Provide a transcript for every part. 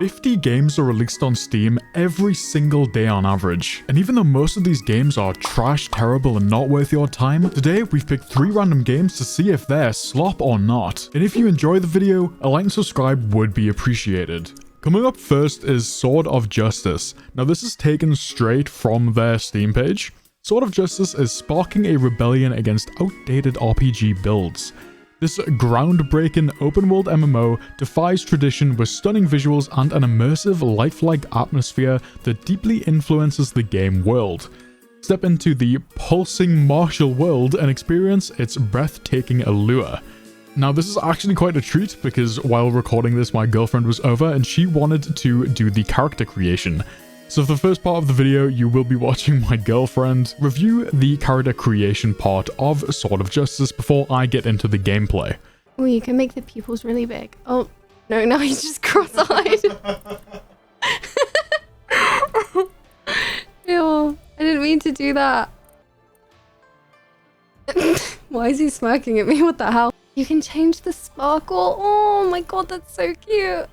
50 games are released on Steam every single day on average. And even though most of these games are trash, terrible, and not worth your time, today we've picked 3 random games to see if they're slop or not. And if you enjoy the video, a like and subscribe would be appreciated. Coming up first is Sword of Justice. Now this is taken straight from their Steam page. Sword of Justice is sparking a rebellion against outdated RPG builds. This groundbreaking open-world MMO defies tradition with stunning visuals and an immersive, lifelike atmosphere that deeply influences the game world. Step into the pulsing martial world and experience its breathtaking allure. Now, this is actually quite a treat because while recording this, my girlfriend was over and she wanted to do the character creation. So for the first part of the video, you will be watching my girlfriend review the character creation part of Sword of Justice before I get into the gameplay. Oh, you can make the pupils really big. Oh, no, now he's just cross-eyed. Ew, I didn't mean to do that. Why is he smirking at me? What the hell? You can change the sparkle. Oh my god, that's so cute.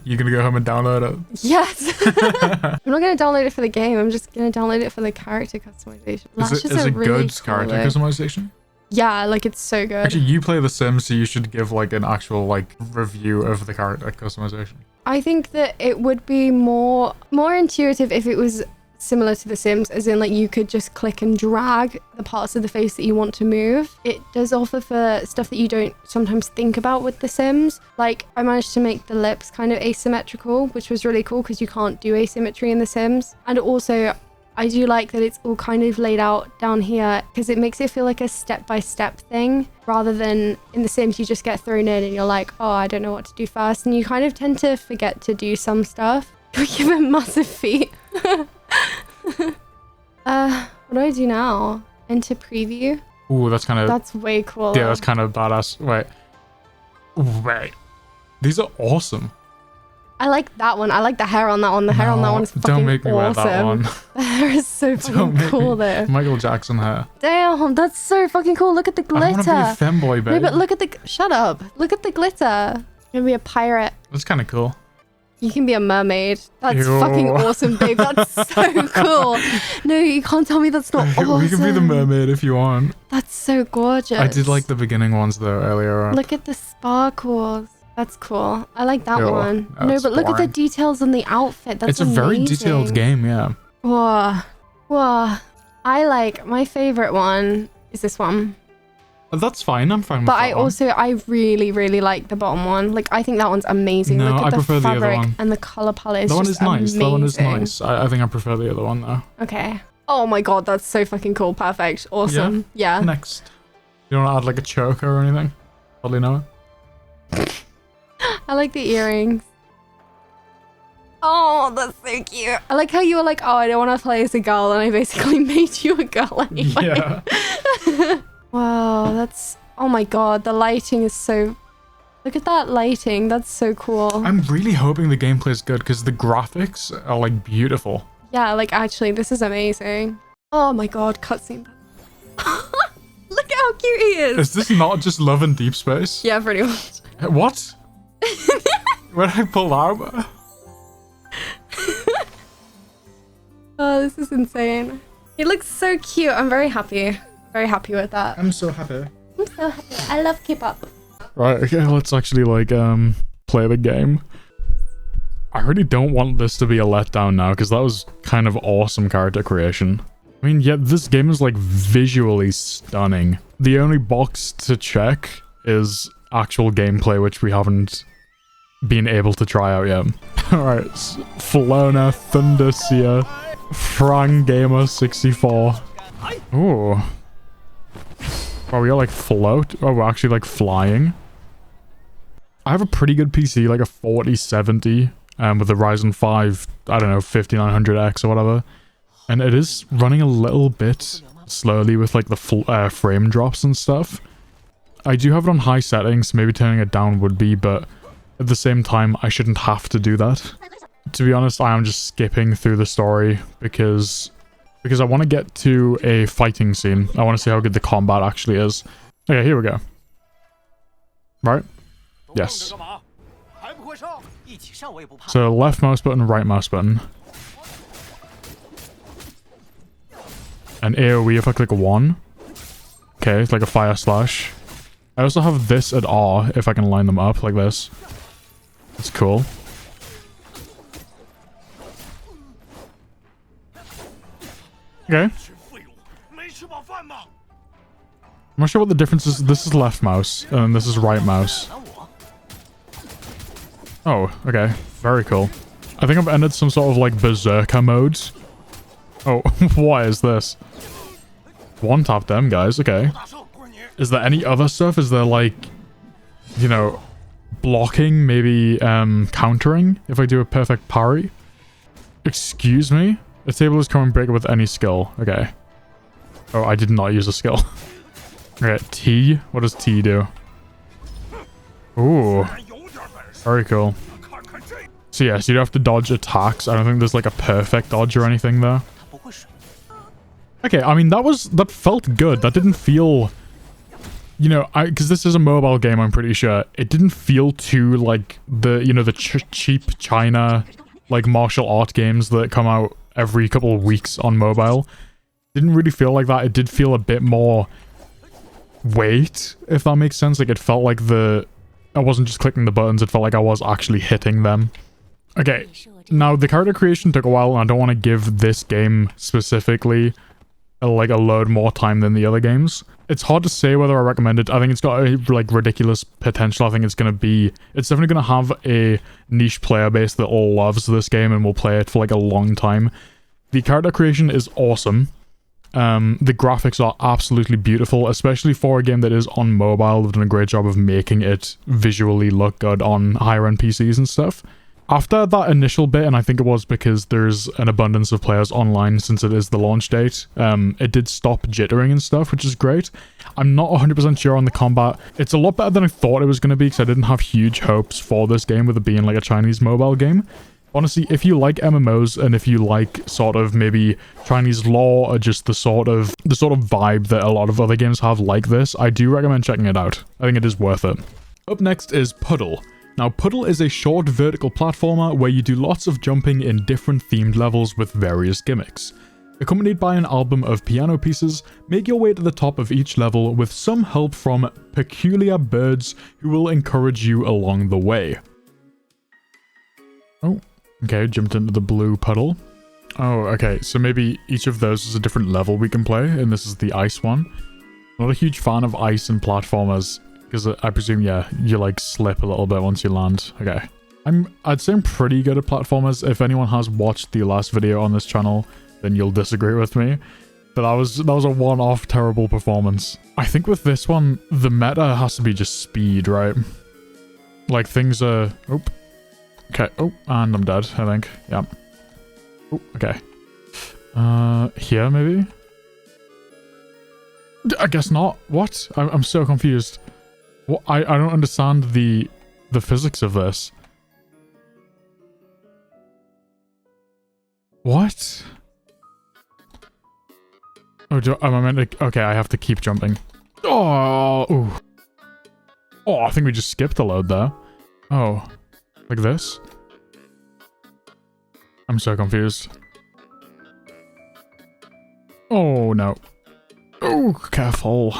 You're gonna go home and download it? Yes. I'm not gonna download it for the game. I'm just gonna download it for the character customization. Is it really good character customization? Yeah, like it's so good. Actually, you play The Sims, so you should give like an actual like review of the character customization. I think that it would be more intuitive if it was similar to The Sims, as in like you could just click and drag the parts of the face that you want to move. It does offer for stuff that you don't sometimes think about with The Sims. Like I managed to make the lips kind of asymmetrical, which was really cool because you can't do asymmetry in The Sims. And also I do like that it's all kind of laid out down here because it makes it feel like a step-by-step thing rather than in The Sims you just get thrown in and you're like, oh, I don't know what to do first, and you kind of tend to forget to do some stuff. We give him massive feet. What do I do now? Enter preview? Ooh, that's way cool. Yeah, that's kind of badass. Wait. These are awesome. I like that one. I like the hair on that one. The hair on that one is fucking awesome. Don't make me wear that one. The hair is so fucking cool though. Michael Jackson hair. Damn, that's so fucking cool. Look at the glitter. I want to be a femboy, babe. No, but look at the... Shut up. Look at the glitter. I'm gonna be a pirate. That's kind of cool. You can be a mermaid. That's Ew. fucking awesome, babe. That's so cool. No, you can't tell me that's not awesome. We can be the mermaid if you want. That's so gorgeous. I did like the beginning ones though earlier on. Look at the sparkles. That's cool. I like that one. No, No, but look at the boring. details on the outfit. That's It's a very detailed game, yeah. Whoa. Whoa. My favorite one is this one. That's fine. I'm fine with But that I really, really like the bottom one. Like, I think that one's amazing. No, Look at I prefer the other fabric one. and the color palette. That one just is nice. amazing. That one is nice. I think I prefer the other one though. Okay. Oh my god, that's so fucking cool. Perfect. Awesome. Yeah. Next. You don't want to add like a choker or anything? Probably no. I like the earrings. Oh, that's so cute. I like how you were like, oh, I don't want to play as a girl, and I basically made you a girl anyway. Yeah. Wow, that's... Oh my god, the lighting is so... Look at that lighting. That's so cool. I'm really hoping the gameplay is good because the graphics are like beautiful. Yeah, like actually, this is amazing. Oh my god, cutscene. Look at how cute he is. Is this not just Love in Deep Space? Yeah, pretty much. What? Where did I pull out? Oh, this is insane. He looks so cute. I'm very happy. Very happy with that. I'm so happy. I'm so happy. I love K-pop. Right, okay, let's actually like play the game. I really don't want this to be a letdown now because that was kind of awesome character creation. I mean, yeah, this game is like visually stunning. The only box to check is actual gameplay, which we haven't been able to try out yet. Alright, Flona, Thunderseer, Frang Gamer 64. Ooh. Wow, we are like float. Oh, we're actually like flying. I have a pretty good PC, like a 4070, with a Ryzen 5, I don't know, 5900X or whatever. And it is running a little bit slowly with like the frame drops and stuff. I do have it on high settings, maybe turning it down would be, but at the same time, I shouldn't have to do that. To be honest, I am just skipping through the story because I want to get to a fighting scene. I want to see how good the combat actually is. Okay, here we go. Right? Yes. So left mouse button, right mouse button. And AoE if I click 1. Okay, it's like a fire slash. I also have this at R if I can line them up like this. That's cool. Okay. I'm not sure what the difference is. This is left mouse, and this is right mouse. Oh, okay. Very cool. I think I've entered some sort of, like, berserker modes. Oh, what is this? One tap them, guys. Okay. Is there any other stuff? Is there, like, you know, blocking, maybe, countering if I do a perfect parry? Excuse me? A table is common breaker with any skill. Okay. Oh, I did not use a skill. Okay, T. What does T do? Ooh. Very cool. So yes, you don't have to dodge attacks. I don't think there's like a perfect dodge or anything there. Okay, I mean, that felt good. That didn't feel... You know, because this is a mobile game, I'm pretty sure. It didn't feel too like the, you know, the cheap China, like, martial art games that come out every couple of weeks on mobile. Didn't really feel like that. It did feel a bit more weight, if that makes sense. Like, it felt like I wasn't just clicking the buttons, it felt like I was actually hitting them. Okay, now the character creation took a while, and I don't want to give this game specifically like a load more time than the other games. It's hard to say whether I recommend it. I think it's got a, like, ridiculous potential. I think it's definitely gonna have a niche player base that all loves this game and will play it for like a long time. The character creation is awesome. The graphics are absolutely beautiful, especially for a game that is on mobile. They've done a great job of making it visually look good on higher end PCs and stuff. After that initial bit, and I think it was because there's an abundance of players online since it is the launch date, it did stop jittering and stuff, which is great. I'm not 100% sure on the combat. It's a lot better than I thought it was going to be, because I didn't have huge hopes for this game with it being like a Chinese mobile game. Honestly, if you like MMOs and if you like sort of maybe Chinese lore or just the sort of vibe that a lot of other games have like this, I do recommend checking it out. I think it is worth it. Up next is Puddle. Now, Puddle is a short vertical platformer where you do lots of jumping in different themed levels with various gimmicks. Accompanied by an album of piano pieces, make your way to the top of each level with some help from peculiar birds who will encourage you along the way. Oh, okay, jumped into the blue puddle. Oh, okay, so maybe each of those is a different level we can play, and this is the ice one. Not a huge fan of ice and platformers, because I presume, yeah, you like slip a little bit once you land. Okay. I'd say I'm pretty good at platformers. If anyone has watched the last video on this channel, then you'll disagree with me. But that was a one-off terrible performance. I think with this one, the meta has to be just speed, right? Like, things are... Oh. Okay. Oh, and I'm dead, I think. Yeah. Oh, okay. Here, maybe? I guess not. What? I'm so confused. What? I don't understand the physics of this. What? Oh, am I meant to... Okay, I have to keep jumping. Oh, ooh. Oh, I think we just skipped a load there. Oh, like this? I'm so confused. Oh, no. Oh, careful.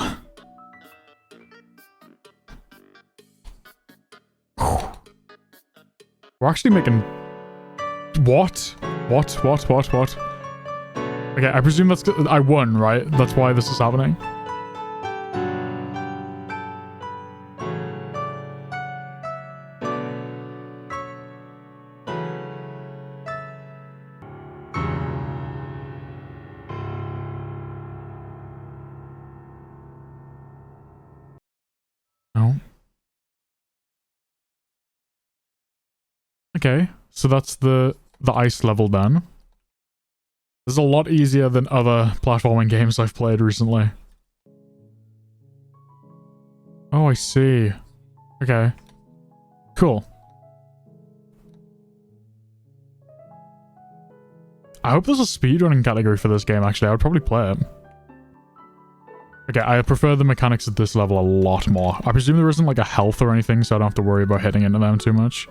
We're actually making... What? What? Okay, I presume that's... I won, right? That's why this is happening? No. Okay, so that's the ice level then. This is a lot easier than other platforming games I've played recently. Oh, I see. Okay. Cool. I hope there's a speedrunning category for this game, actually. I would probably play it. Okay, I prefer the mechanics at this level a lot more. I presume there isn't like a health or anything, so I don't have to worry about hitting into them too much.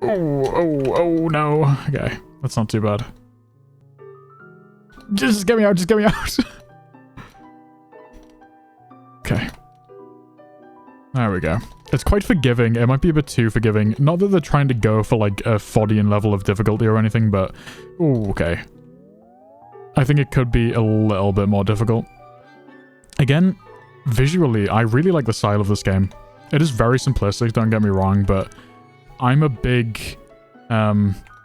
Oh, no. Okay, that's not too bad. Just get me out, just get me out. Okay. There we go. It's quite forgiving. It might be a bit too forgiving. Not that they're trying to go for like a 40 level of difficulty or anything, but... Ooh, okay. I think it could be a little bit more difficult. Again, visually, I really like the style of this game. It is very simplistic, don't get me wrong, but I'm a big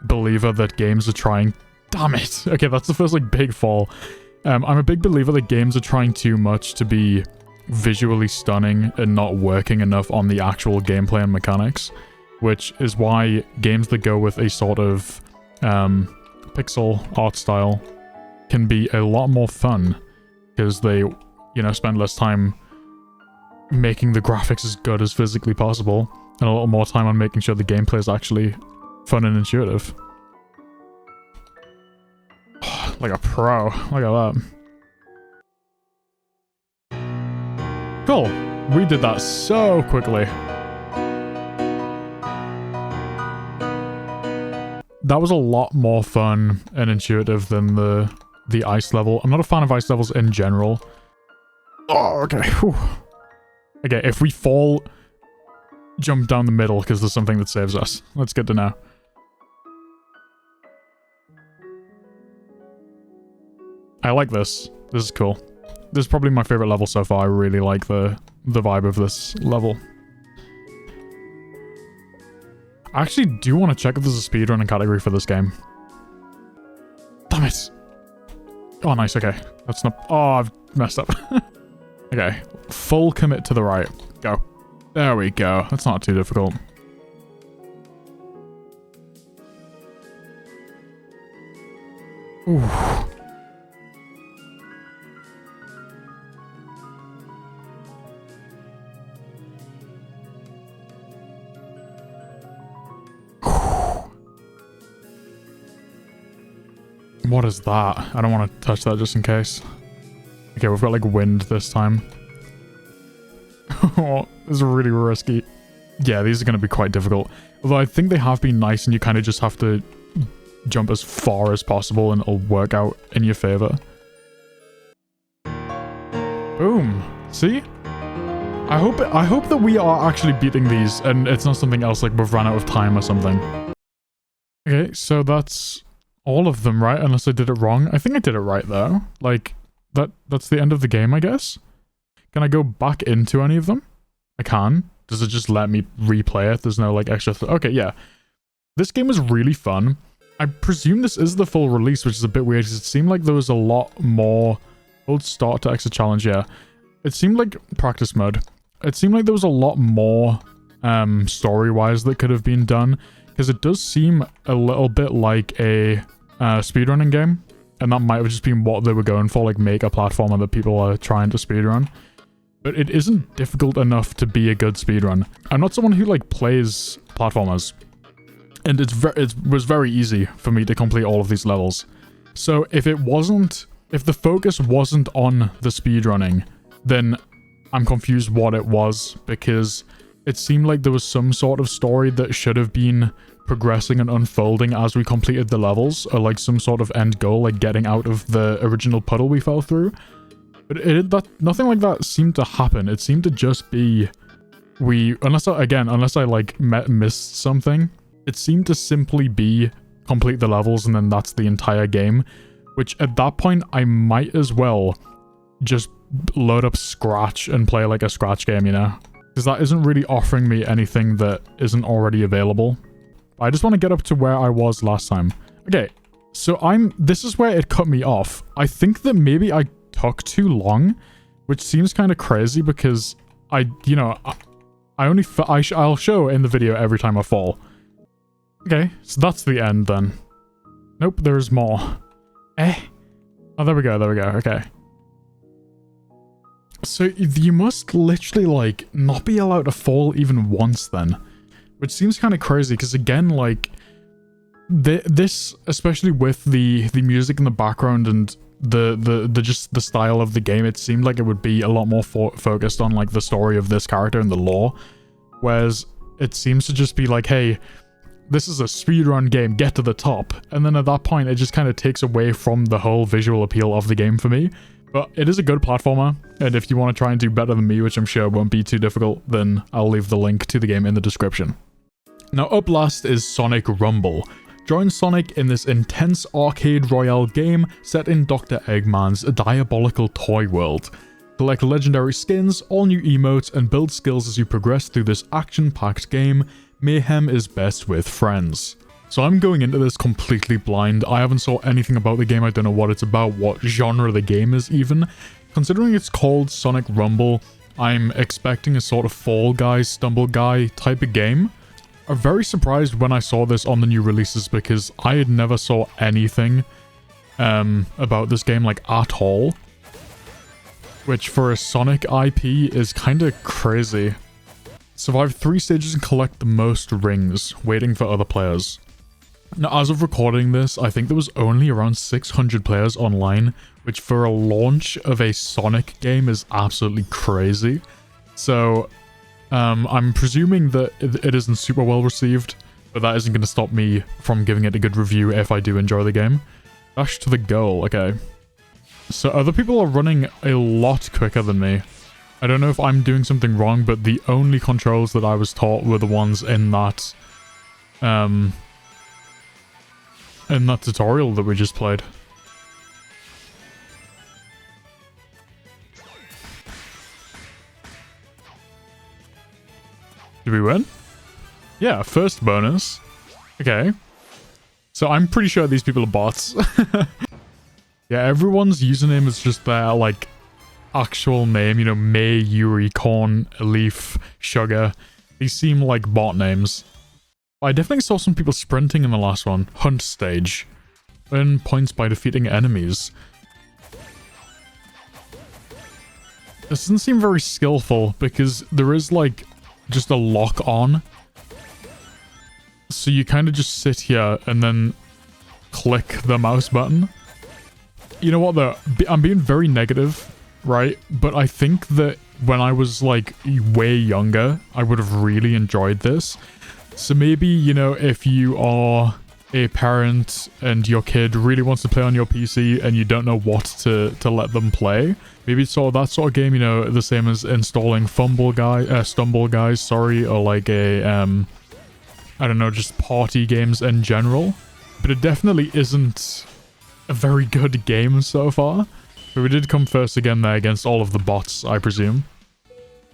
believer that games are trying... Damn it! Okay, that's the first like big fall. I'm a big believer that games are trying too much to be visually stunning and not working enough on the actual gameplay and mechanics, which is why games that go with a sort of pixel art style can be a lot more fun, because they, you know, spend less time making the graphics as good as physically possible, and a little more time on making sure the gameplay is actually fun and intuitive. Like a pro. Look at that. Cool. We did that so quickly. That was a lot more fun and intuitive than the ice level. I'm not a fan of ice levels in general. Oh, okay. Whew. Okay, if we fall, jump down the middle because there's something that saves us. That's good to know. I like this. This is cool. This is probably my favorite level so far. I really like the vibe of this level. I actually do want to check if there's a speedrunning category for this game. Damn it. Oh, nice. Okay. That's not... Oh, I've messed up. Okay. Full commit to the right. Go. There we go. That's not too difficult. Ooh. What is that? I don't want to touch that just in case. Okay, we've got like wind this time. Oh, this is really risky. Yeah, these are going to be quite difficult. Although I think they have been nice and you kind of just have to jump as far as possible and it'll work out in your favor. Boom. See? I hope that we are actually beating these and it's not something else like we've run out of time or something. Okay, so that's all of them, right? Unless I did it wrong. I think I did it right though. Like, that's the end of the game, I guess. Can I go back into any of them? I can. Does it just let me replay it? There's no like extra... Okay, yeah. This game was really fun. I presume this is the full release, which is a bit weird because it seemed like there was a lot more... Old start to exit challenge, yeah. It seemed like practice mode. It seemed like there was a lot more story-wise that could have been done, because it does seem a little bit like a speedrunning game, and that might have just been what they were going for, like make a platformer that people are trying to speedrun. But it isn't difficult enough to be a good speedrun. I'm not someone who like plays platformers, and it was very easy for me to complete all of these levels. So if the focus wasn't on the speedrunning, then I'm confused what it was, because it seemed like there was some sort of story that should have been progressing and unfolding as we completed the levels, or like some sort of end goal, like getting out of the original puddle we fell through. But nothing like that seemed to happen. It seemed to just be unless I like missed something, it seemed to simply be complete the levels and then that's the entire game, which at that point I might as well just load up Scratch and play like a Scratch game, you know? Because that isn't really offering me anything that isn't already available. I just want to get up to where I was last time. Okay, so this is where it cut me off. I think that maybe I took too long, which seems kind of crazy because I'll show in the video every time I fall. Okay, so that's the end then. Nope, there's more. Oh, there we go, okay. So you must literally like not be allowed to fall even once then, which seems kind of crazy because again, like this, especially with the music in the background and the style of the game, it seemed like it would be a lot more focused on like the story of this character and the lore, whereas it seems to just be like, hey, this is a speedrun game, get to the top. And then at that point, it just kind of takes away from the whole visual appeal of the game for me. But it is a good platformer, and if you want to try and do better than me, which I'm sure won't be too difficult, then I'll leave the link to the game in the description. Now up last is Sonic Rumble. Join Sonic in this intense arcade royale game set in Dr. Eggman's diabolical toy world. Collect legendary skins, all new emotes, and build skills as you progress through this action-packed game. Mayhem is best with friends. So I'm going into this completely blind. I haven't saw anything about the game. I don't know what it's about, what genre the game is even. Considering it's called Sonic Rumble, I'm expecting a sort of Fall Guys, Stumble Guy type of game. I'm very surprised when I saw this on the new releases because I had never saw anything about this game like at all. Which for a Sonic IP is kind of crazy. Survive 3 stages and collect the most rings, waiting for other players. Now, as of recording this, I think there was only around 600 players online, which for a launch of a Sonic game is absolutely crazy. So, I'm presuming that it isn't super well received, but that isn't going to stop me from giving it a good review if I do enjoy the game. Dash to the goal, okay. So other people are running a lot quicker than me. I don't know if I'm doing something wrong, but the only controls that I was taught were the ones in that tutorial that we just played. Did we win? Yeah, first bonus. Okay. So I'm pretty sure these people are bots. Yeah, everyone's username is just their, like, actual name. You know, May, Yuri, Corn, Leaf, Sugar. These seem like bot names. I definitely saw some people sprinting in the last one. Hunt stage. Earn points by defeating enemies. This doesn't seem very skillful because there is, like, just a lock on. So you kind of just sit here and then click the mouse button. You know what though? I'm being very negative, right? But I think that when I was like way younger, I would have really enjoyed this. So maybe, you know, if you are a parent and your kid really wants to play on your PC and you don't know what to let them play, maybe it's sort of that sort of game, you know, the same as installing Stumble Guys, sorry, or like a, I don't know, just party games in general. But it definitely isn't a very good game so far. But we did come first again there against all of the bots, I presume.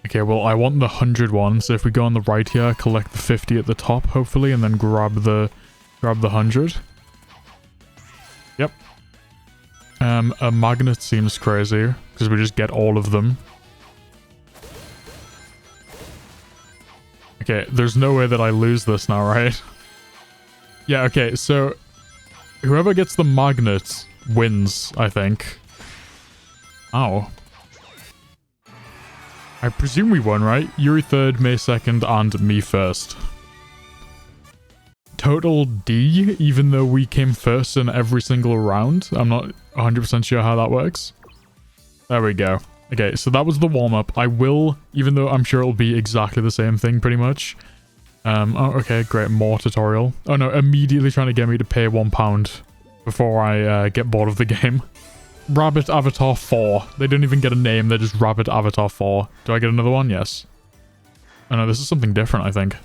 Okay, well, I want the 100 one, so if we go on the right here, collect the 50 at the top, hopefully, and then grab the 100. Yep. A magnet seems crazy, because we just get all of them. Okay, there's no way that I lose this now, right? Yeah, okay, so whoever gets the magnet wins, I think. Ow. I presume we won, right? Yuri third, May second, and me first. Total D, even though we came first in every single round. I'm not 100% sure how that works. There we go. Okay, so that was the warm-up. I will, even though I'm sure it'll be exactly the same thing, pretty much. Oh, okay, great. More tutorial. Oh no, immediately trying to get me to pay £1 before I get bored of the game. Rabbit Avatar 4. They don't even get a name, they're just Rabbit Avatar 4. Do I get another one? Yes. Oh no, this is something different, I think.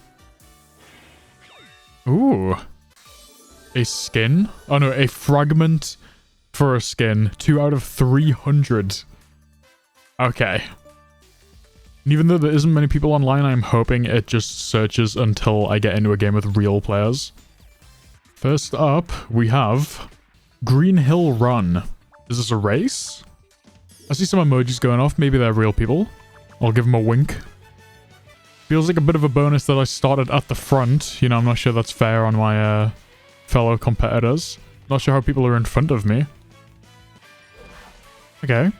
Ooh. A skin? Oh no, a fragment for a skin. 2 out of 300. Okay. And even though there isn't many people online, I'm hoping it just searches until I get into a game with real players. First up, we have Green Hill Run. Is this a race? I see some emojis going off. Maybe they're real people. I'll give them a wink. Feels like a bit of a bonus that I started at the front. You know, I'm not sure that's fair on my fellow competitors. Not sure how people are in front of me. Okay.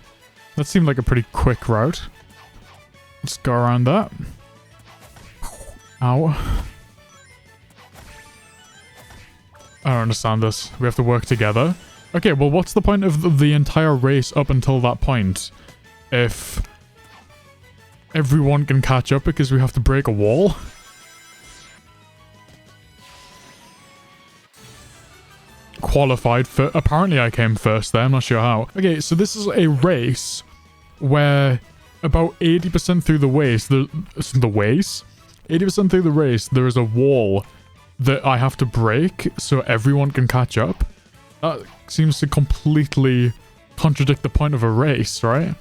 That seemed like a pretty quick route. Let's go around that. Ow. I don't understand this. We have to work together. Okay, well, what's the point of the entire race up until that point? If everyone can catch up because we have to break a wall? qualified for... Apparently I came first there, I'm not sure how. Okay, so this is a race where about 80% through the race, 80% through the race, there is a wall that I have to break so everyone can catch up. That seems to completely contradict the point of a race, right?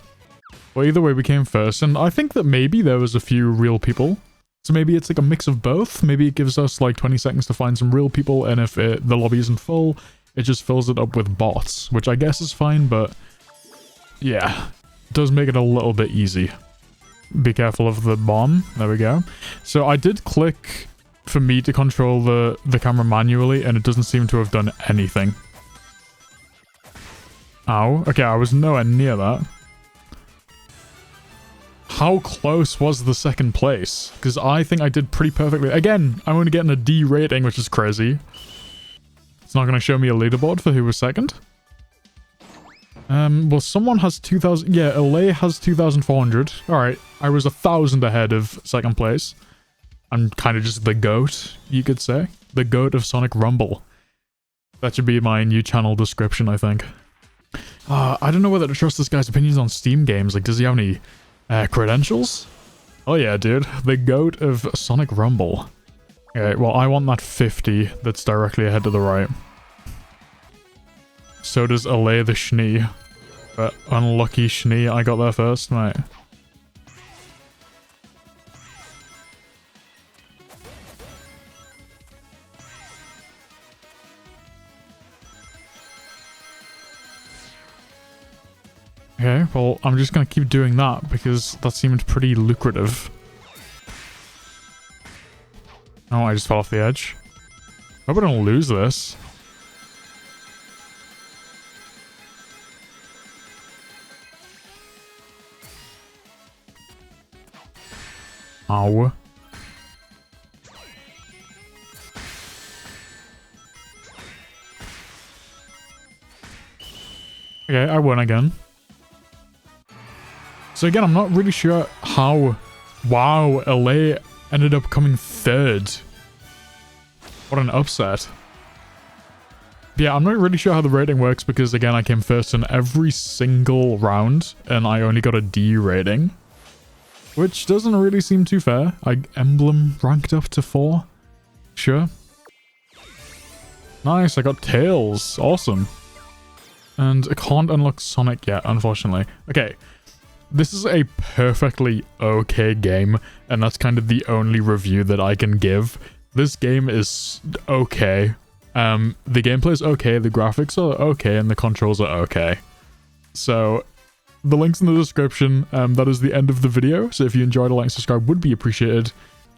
Well, either way, we came first, and I think that maybe there was a few real people. So maybe it's like a mix of both. Maybe it gives us like 20 seconds to find some real people, and if the lobby isn't full, it just fills it up with bots, which I guess is fine, but yeah, it does make it a little bit easy. Be careful of the bomb. There we go. So I did click for me to control the camera manually, and it doesn't seem to have done anything. Ow. Okay, I was nowhere near that. How close was the second place? Because I think I did pretty perfectly. Again, I'm only getting a D rating, which is crazy. It's not going to show me a leaderboard for who was second. Well, someone has 2,000... Yeah, LA has 2,400. Alright, I was 1,000 ahead of second place. I'm kind of just the GOAT, you could say. The GOAT of Sonic Rumble. That should be my new channel description, I think. I don't know whether to trust this guy's opinions on Steam games. Like, does he have any credentials? Oh yeah, dude. The GOAT of Sonic Rumble. Okay, well, I want that 50 that's directly ahead to the right. So does Allay the Schnee. But unlucky Schnee, I got there first, mate. Okay, well, I'm just gonna keep doing that because that seemed pretty lucrative. Oh, I just fell off the edge. Hope I don't lose this. Ow. Okay, I won again. So again, I'm not really sure how... Wow, LA ended up coming third. What an upset. Yeah, I'm not really sure how the rating works because, again, I came first in every single round and I only got a D rating. Which doesn't really seem too fair. Emblem ranked up to 4. Sure. Nice, I got Tails. Awesome. And I can't unlock Sonic yet, unfortunately. Okay. This is a perfectly okay game, and that's kind of the only review that I can give. This game is okay. The gameplay is okay, the graphics are okay, and the controls are okay. So, the link's in the description. That is the end of the video, so if you enjoyed, a like and subscribe would be appreciated.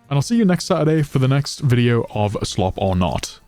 And I'll see you next Saturday for the next video of Slop or Not.